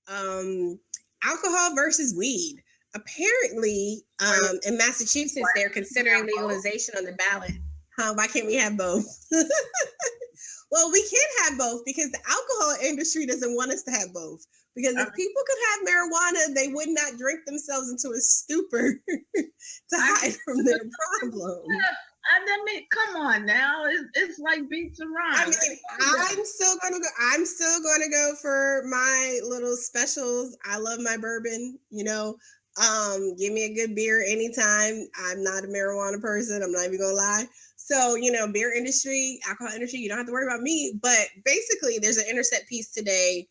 alcohol versus weed. Apparently, in Massachusetts, they're considering legalization on the ballot. Why can't we have both? Well, we can have both because the alcohol industry doesn't want us to have both. Because if people could have marijuana, they would not drink themselves into a stupor to hide from their problem. I mean, come on now. It's like beats and rhymes. I mean, I'm still gonna go for my little specials. I love my bourbon, you know. Give me a good beer anytime. I'm not a marijuana person. I'm not even gonna lie. So, you know, beer industry, alcohol industry, you don't have to worry about me. But basically, there's an Intercept piece today.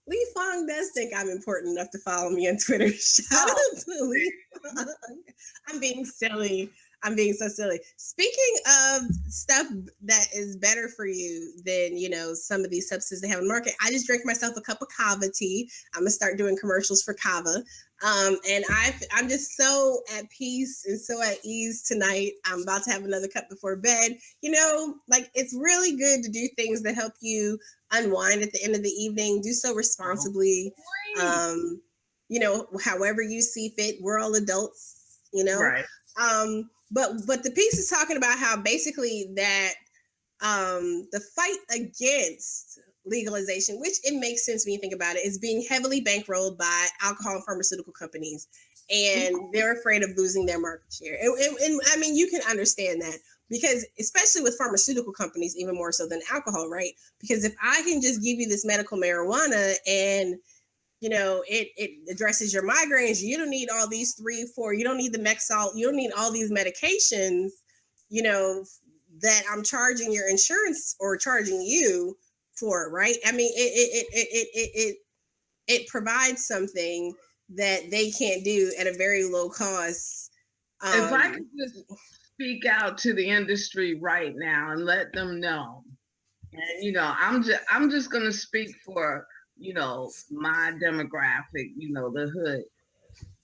Lee Fong does think I'm important enough to follow me on Twitter. Shout out to Lee Fong. I'm being silly. I'm being so silly. Speaking of stuff that is better for you than, you know, some of these substances they have in the market, I just drank myself a cup of kava tea. I'm going to start doing commercials for kava. And I'm just so at peace and so at ease tonight. I'm about to have another cup before bed. You know, like, it's really good to do things that help you unwind at the end of the evening. Do so responsibly. You know, however you see fit. We're all adults, you know. Right. But the piece is talking about how basically that the fight against legalization, which it makes sense when you think about it, is being heavily bankrolled by alcohol and pharmaceutical companies, and they're afraid of losing their market share. And I mean, you can understand that, because especially with pharmaceutical companies, even more so than alcohol, right? Because if I can just give you this medical marijuana and, you know, it addresses your migraines, you don't need all these 3, 4, you don't need the Mexalt, you don't need all these medications, you know, that I'm charging your insurance or charging you for, right? I mean, it provides something that they can't do at a very low cost. If I could just speak out to the industry right now and let them know, and you know, I'm just gonna speak for, you know, my demographic, you know, the hood.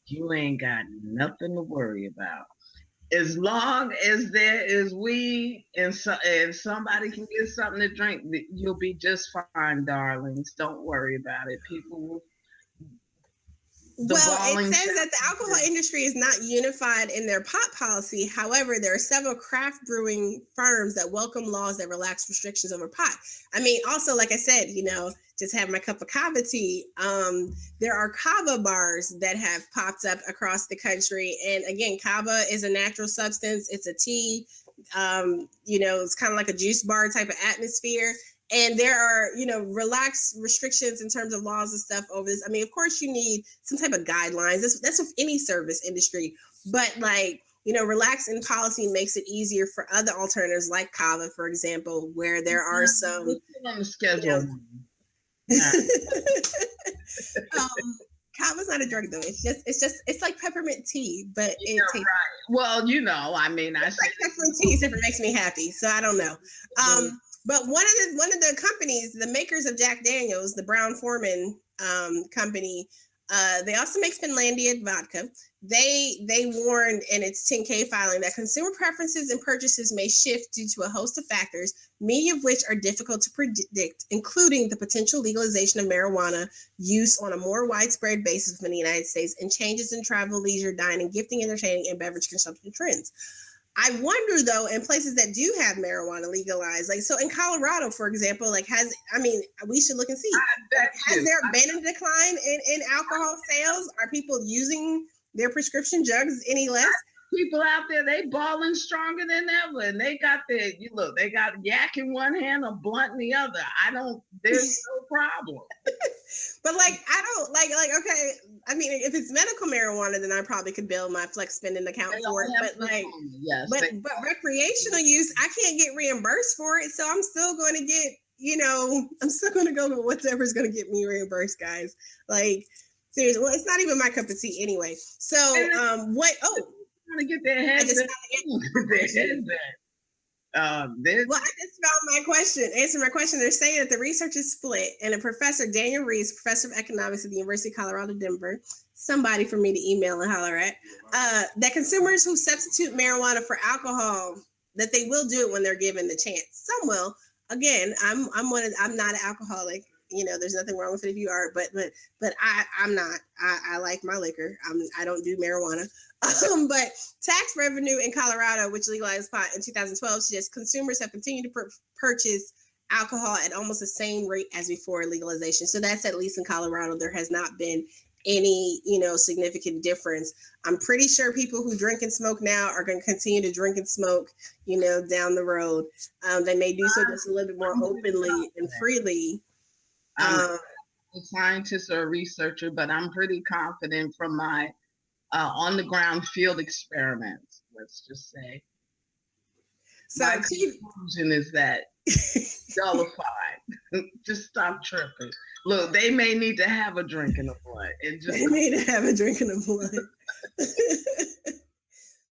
You ain't got nothing to worry about. As long as there is weed and somebody can get something to drink, you'll be just fine, darlings. Don't worry about it. People will. Well, it says that the alcohol industry is not unified in their pot policy. However, there are several craft brewing firms that welcome laws that relax restrictions over pot. I mean, also, like I said, you know, just have my cup of kava tea. There are kava bars that have popped up across the country. And again, kava is a natural substance. It's a tea. You know, it's kind of like a juice bar type of atmosphere. And there are, you know, relaxed restrictions in terms of laws and stuff over this. I mean, of course, you need some type of guidelines. That's with any service industry. But, like, you know, relaxing policy makes it easier for other alternatives like kava, for example, where there are some. On the schedule. You know, kava's not a drug, though. It's like peppermint tea, but it tastes. Right. Well, you know, I mean, I like peppermint tea, except it makes me happy. So I don't know. But one of the companies, the makers of Jack Daniels, the Brown-Forman company, they also make Finlandia vodka. They warned in its 10-K filing that consumer preferences and purchases may shift due to a host of factors, many of which are difficult to predict, including the potential legalization of marijuana use on a more widespread basis within the United States and changes in travel, leisure, dining, gifting, entertaining, and beverage consumption trends. I wonder, though, in places that do have marijuana legalized, like, so in Colorado, for example, like, we should look and see. Has there been a decline in alcohol sales? Are people using their prescription drugs any less? People out there, they balling stronger than ever. And they got they got yak in one hand, a blunt in the other. There's no problem. But like, I don't okay. I mean, if it's medical marijuana, then I probably could build my flex spending account for it. But like, yes, but recreational use, I can't get reimbursed for it. So I'm still going to get, you know, I'm still going to go with whatever's going to get me reimbursed, guys. Like, seriously, well, it's not even my cup of tea anyway. So, what? Oh, trying to get their heads. Well, I just found answer my question. They're saying that the research is split, and a professor, Daniel Rees, professor of economics at the University of Colorado, Denver, somebody for me to email and holler at, that consumers who substitute marijuana for alcohol, that they will do it when they're given the chance. Some will. Again, I'm not an alcoholic. You know, there's nothing wrong with it if you are, but I'm not. I like my liquor. I don't do marijuana. But tax revenue in Colorado, which legalized pot in 2012, suggests consumers have continued to purchase alcohol at almost the same rate as before legalization. So that's at least in Colorado. There has not been any, you know, significant difference. I'm pretty sure people who drink and smoke now are going to continue to drink and smoke, you know, down the road. They may do so just a little bit more openly and freely. I'm a scientist or a researcher, but I'm pretty confident from my on the ground field experiments, let's just say. So my conclusion is that nullified. Just stop tripping. Look, they may need to have a drink in the blunt. They may need to have a drink in the blunt.